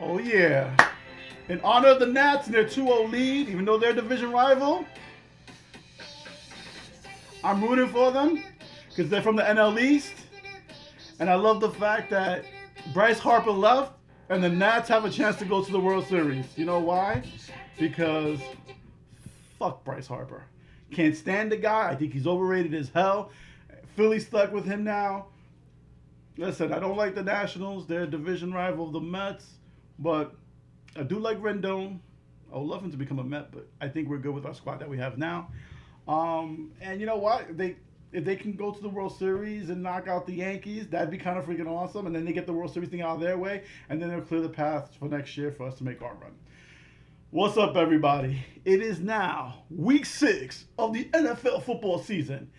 Oh, yeah. In honor of the Nats and their 2-0 lead, even though they're a division rival, I'm rooting for them because they're from the NL East. And I love the fact that Bryce Harper left and the Nats have a chance to go to the World Series. You know why? Because fuck Bryce Harper. Can't stand the guy. I think he's overrated as hell. Philly stuck with him now. Listen, I don't like the Nationals. They're a division rival of the Mets. But I do like Rendon. I would love him to become a Met, but I think we're good with our squad that we have now. And you know what? If they can go to the World Series and knock out the Yankees, that'd be kind of freaking awesome. And then they get the World Series thing out of their way, and then they'll clear the path for next year for us to make our run. What's up, everybody? It is now week 6 of the NFL football season.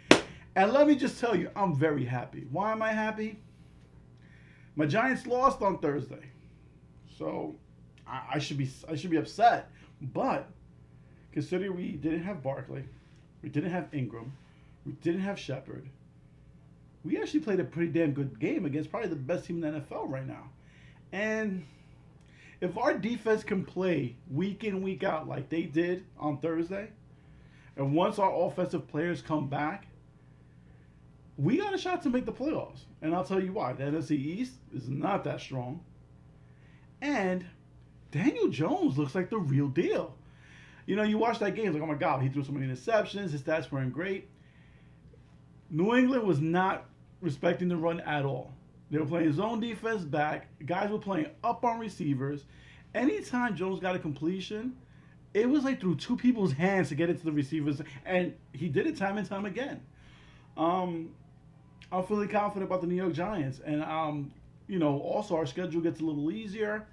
And let me just tell you, I'm very happy. Why am I happy? My Giants lost on Thursday. So I should be upset. But considering we didn't have Barkley, we didn't have Ingram, we didn't have Shepard, we actually played a pretty damn good game against probably the best team in the NFL right now. And if our defense can play week in, week out like they did on Thursday, and once our offensive players come back, we got a shot to make the playoffs. And I'll tell you why. The NFC East is not that strong. And Daniel Jones looks like the real deal. You know, you watch that game, it's like, oh my God, he threw so many interceptions, his stats weren't great. New England was not respecting the run at all. They were playing zone defense back. Guys were playing up on receivers. Anytime Jones got a completion, it was like through two people's hands to get it to the receivers, and he did it time and time again. I'm feeling confident about the New York Giants, and also our schedule gets a little easier.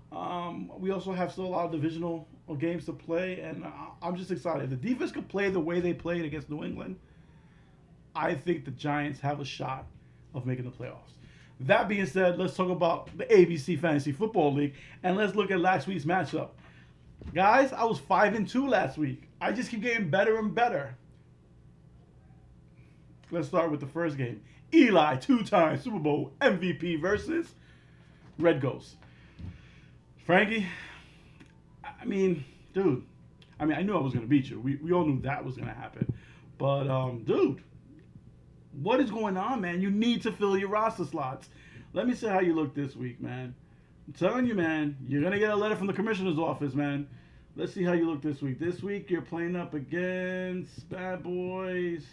We also have still a lot of divisional games to play, and I'm just excited. If the defense could play the way they played against New England, I think the Giants have a shot of making the playoffs. That being said, let's talk about the ABC Fantasy Football League, and let's look at last week's matchup. Guys, I was 5-2 last week. I just keep getting better and better. Let's start with the first game. Eli, 2-time Super Bowl MVP versus Red Ghost. Frankie, I mean, dude, I knew I was going to beat you. We all knew that was going to happen. But, dude, what is going on, man? You need to fill your roster slots. Let me see how you look this week, man. I'm telling you, man, you're going to get a letter from the commissioner's office, man. Let's see how you look this week. This week, you're playing up against Bad Boys.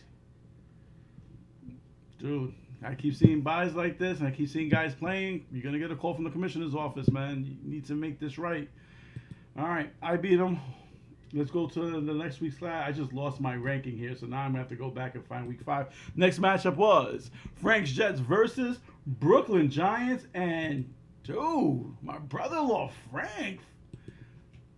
Dude, I keep seeing buys like this, and I keep seeing guys playing. You're going to get a call from the commissioner's office, man. You need to make this right. All right, I beat them. Let's go to the next week's slide. I just lost my ranking here, so now I'm going to have to go back and find week 5. Next matchup was Frank's Jets versus Brooklyn Giants. And, dude, my brother-in-law, Frank,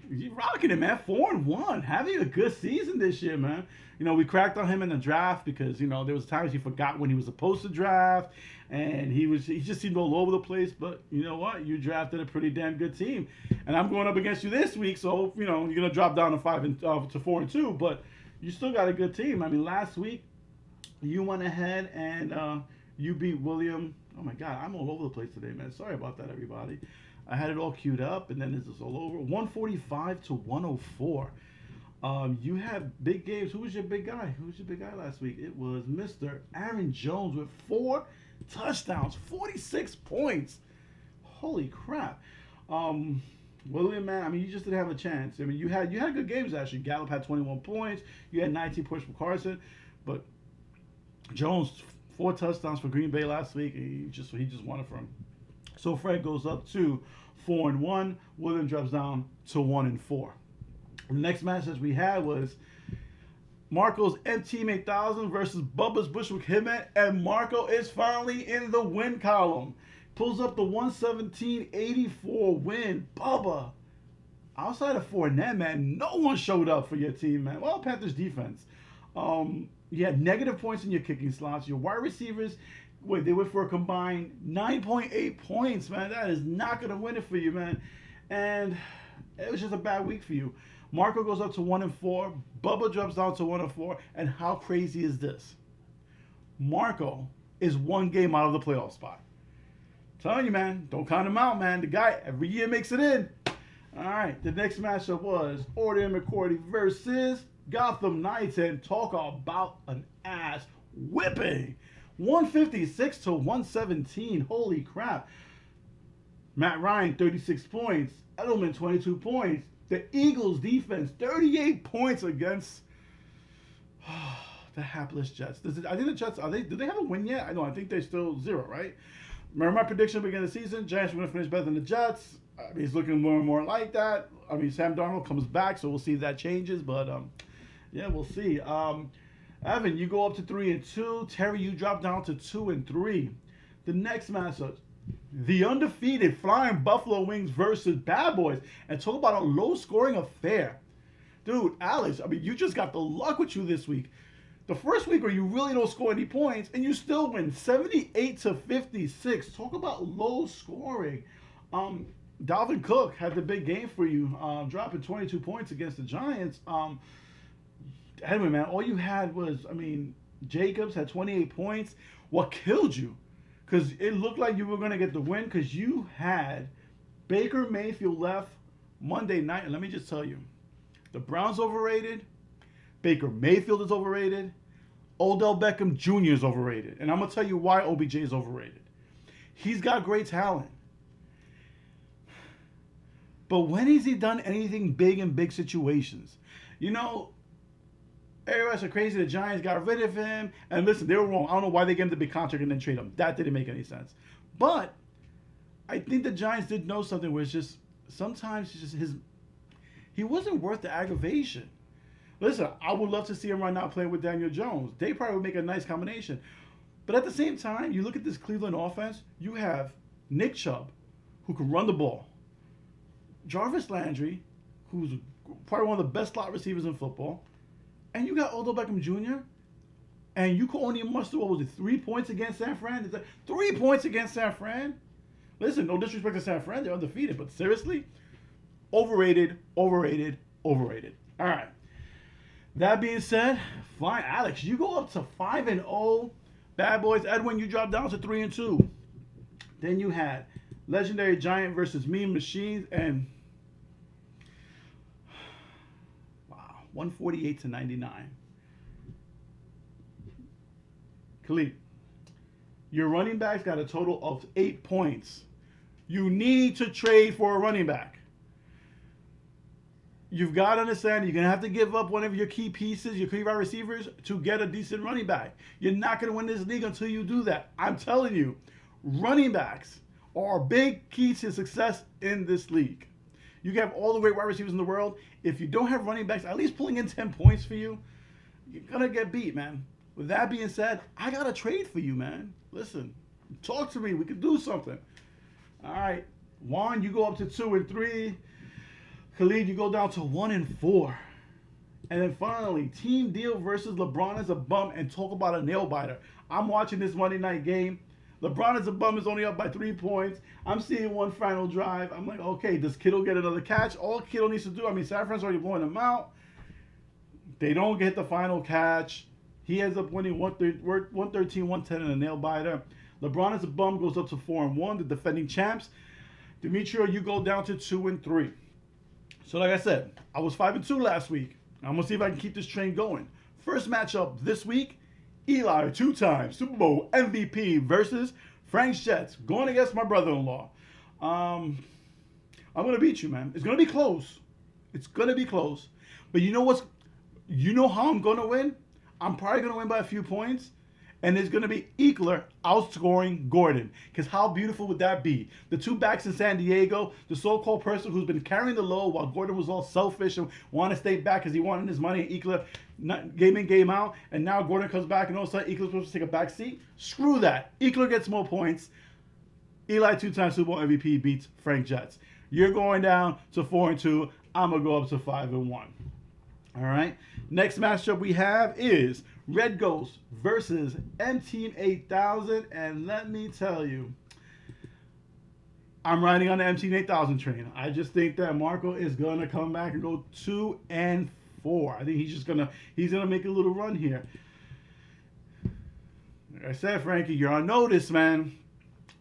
he's rocking it, man. 4-1. Having a good season this year, man. You know, we cracked on him in the draft because, you know, there was times he forgot when he was supposed to draft. And he just seemed all over the place. But you know what? You drafted a pretty damn good team. And I'm going up against you this week. So, you know, you're going to drop down to 4-2. But you still got a good team. I mean, last week, you went ahead and you beat William. Oh, my God. I'm all over the place today, man. Sorry about that, everybody. I had it all queued up, and then this is all over. 145-104. You had big games. Who was your big guy? Who was your big guy last week? It was Mr. Aaron Jones with 4 touchdowns, 46 points. Holy crap. William, man, I mean, you just didn't have a chance. I mean, you had good games, actually. Gallup had 21 points. You had 19 points from Carson. But Jones, 4 touchdowns for Green Bay last week. He just won it from. So Frank goes up to 4-1. William drops down to 1-4. The next match that we had was Marco's Team 8000 versus Bubba's Bushwick Hitman, and Marco is finally in the win column. Pulls up the 117-84 win. Bubba, outside of Fournette, man, no one showed up for your team, man. Well, Panthers defense. You had negative points in your kicking slots. Your wide receivers, they went for a combined 9.8 points, man. That is not going to win it for you, man. And it was just a bad week for you. Marco goes up to 1-4. Bubba drops down to 1-4. And how crazy is this? Marco is one game out of the playoff spot. Telling you, man, don't count him out, man. The guy every year makes it in. All right, the next matchup was Order McCourty versus Gotham Knights, and talk about an ass whipping. 156 to 117. Holy crap. Matt Ryan, 36 points. Edelman, 22 points. The Eagles defense, 38 points against the hapless Jets. I think the Jets, do they have a win yet? I know, I think they're still 0, right? Remember my prediction at the beginning of the season? Giants were going to finish better than the Jets. He's looking more and more like that. I mean, Sam Darnold comes back, so we'll see if that changes. But, yeah, we'll see. Evan, you go up to 3-2. Terry, you drop down to 2-3. The next matchup, the undefeated Flying Buffalo Wings versus Bad Boys. And talk about a low-scoring affair. Dude, Alex, I mean, you just got the luck with you this week. The first week where you really don't score any points, and you still win 78 to 56. Talk about low scoring. Dalvin Cook had the big game for you, dropping 22 points against the Giants. Anyway, man, all you had was, I mean, Jacobs had 28 points. What killed you? Because it looked like you were going to get the win because you had Baker Mayfield left Monday night. And let me just tell you, the Browns overrated. Baker Mayfield is overrated. Odell Beckham Jr. is overrated. And I'm going to tell you why OBJ is overrated. He's got great talent. But when has he done anything big in big situations? You know, everybody's so crazy. The Giants got rid of him. And listen, they were wrong. I don't know why they gave him the big contract and then trade him. That didn't make any sense. But I think the Giants did know something where it's just sometimes it's just he wasn't worth the aggravation. Listen, I would love to see him right now playing with Daniel Jones. They probably would make a nice combination. But at the same time, you look at this Cleveland offense, you have Nick Chubb, who can run the ball. Jarvis Landry, who's probably one of the best slot receivers in football. And you got Odell Beckham Jr., and you could only muster, 3 points against San Fran? 3 points against San Fran? Listen, no disrespect to San Fran, they're undefeated. But seriously, overrated, overrated, overrated. All right. That being said, fine, Alex, you go up to 5-0. Bad Boys, Edwin, you drop down to 3-2. Then you had Legendary Giant versus Mean Machines, and wow, 148 to 99. Khalid, your running back's got a total of 8 points. You need to trade for a running back. You've got to understand you're going to have to give up one of your key pieces, your key wide receivers, to get a decent running back. You're not going to win this league until you do that. I'm telling you, running backs are a big key to success in this league. You can have all the great wide receivers in the world. If you don't have running backs at least pulling in 10 points for you, you're going to get beat, man. With that being said, I got a trade for you, man. Listen, talk to me. We can do something. All right. Juan, you go up to 2-3. Khalid, you go down to 1-4. And then finally, Team Deal versus LeBron is a bum, and talk about a nail biter. I'm watching this Monday night game. LeBron is a bum, is only up by 3 points. I'm seeing one final drive. I'm like, okay, does Kittle get another catch? All Kittle needs to do, I mean, San Fran's already blowing him out. They don't get the final catch. He ends up winning 113, 110 in a nail biter. LeBron is a bum, goes up to 4-1, the defending champs. Demetrio, you go down to 2-3. So like I said, I was 5-2 last week. I'm going to see if I can keep this train going. First matchup this week, Eli, 2-time Super Bowl MVP versus Frank's Jets, going against my brother-in-law. I'm going to beat you, man. It's going to be close. It's going to be close. But you know how I'm going to win? I'm probably going to win by a few points. And it's going to be Ekeler outscoring Gordon. Because how beautiful would that be? The two backs in San Diego, the so-called person who's been carrying the load while Gordon was all selfish and wanted to stay back because he wanted his money. Ekeler, game in, game out. And now Gordon comes back and all of a sudden Ekeler's supposed to take a back seat. Screw that. Ekeler gets more points. Eli, 2-time Super Bowl MVP, beats Frank Jets. You're going down to 4-2. I'm going to go up to 5-1. All right. Next matchup we have is Red Ghost versus M-Team 8000. And let me tell you, I'm riding on the M-Team 8000 train. I just think that Marco is going to come back and go 2-4. I think he's going to make a little run here. Like I said, Frankie, you're on notice, man.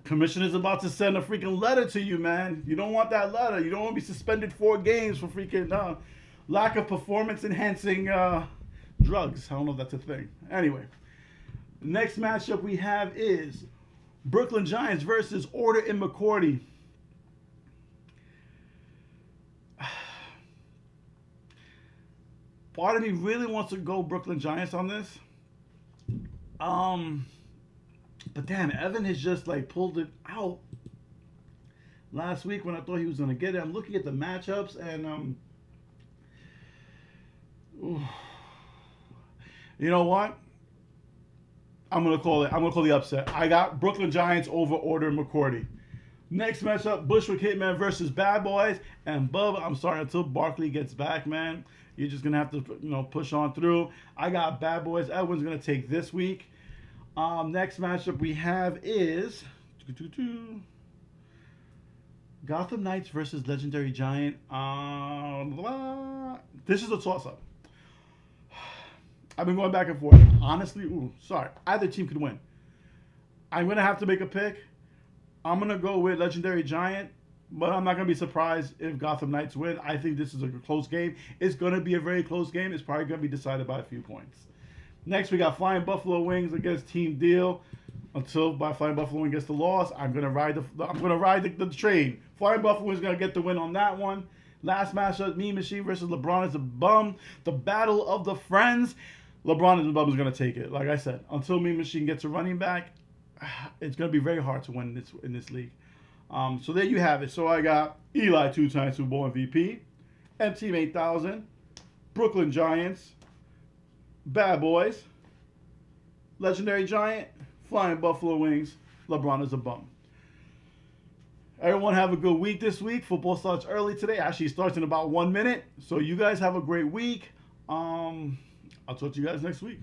Commissioner's about to send a freaking letter to you, man. You don't want that letter. You don't want to be suspended 4 games for freaking lack of performance enhancing drugs. I don't know if that's a thing. Anyway, next matchup we have is Brooklyn Giants versus Order in McCourty. Part of me really wants to go Brooklyn Giants on this. But damn, Evan has just like pulled it out last week when I thought he was gonna get it. I'm looking at the matchups and you know what? I'm gonna call the upset. I got Brooklyn Giants over Order McCourty. Next matchup, Bushwick Hitman versus Bad Boys. And Bub, I'm sorry, until Barkley gets back, man, you're just gonna have to push on through. I got Bad Boys. Edwin's gonna take this week. Next matchup we have is Gotham Knights versus Legendary Giant. This is a toss-up. I've been going back and forth. Honestly, either team could win. I'm going to have to make a pick. I'm going to go with Legendary Giant, but I'm not going to be surprised if Gotham Knights win. I think this is a close game. It's going to be a very close game. It's probably going to be decided by a few points. Next, we got Flying Buffalo Wings against Team Deal. Until Flying Buffalo Wings gets the loss, I'm gonna ride the train. Flying Buffalo Wings gonna get the win on that one. Last matchup, Mean Machine versus LeBron is the Bum. The battle of the friends. LeBron and the Bum is gonna take it. Like I said, until Mean Machine gets a running back, it's gonna be very hard to win in this league. So there you have it. So I got Eli, 2-time Super Bowl MVP, M-Team 8000, Brooklyn Giants, Bad Boys, Legendary Giant, Flying Buffalo Wings, LeBron is a Bum. Everyone have a good week this week. Football starts early today. Actually, it starts in about 1 minute. So you guys have a great week. I'll talk to you guys next week.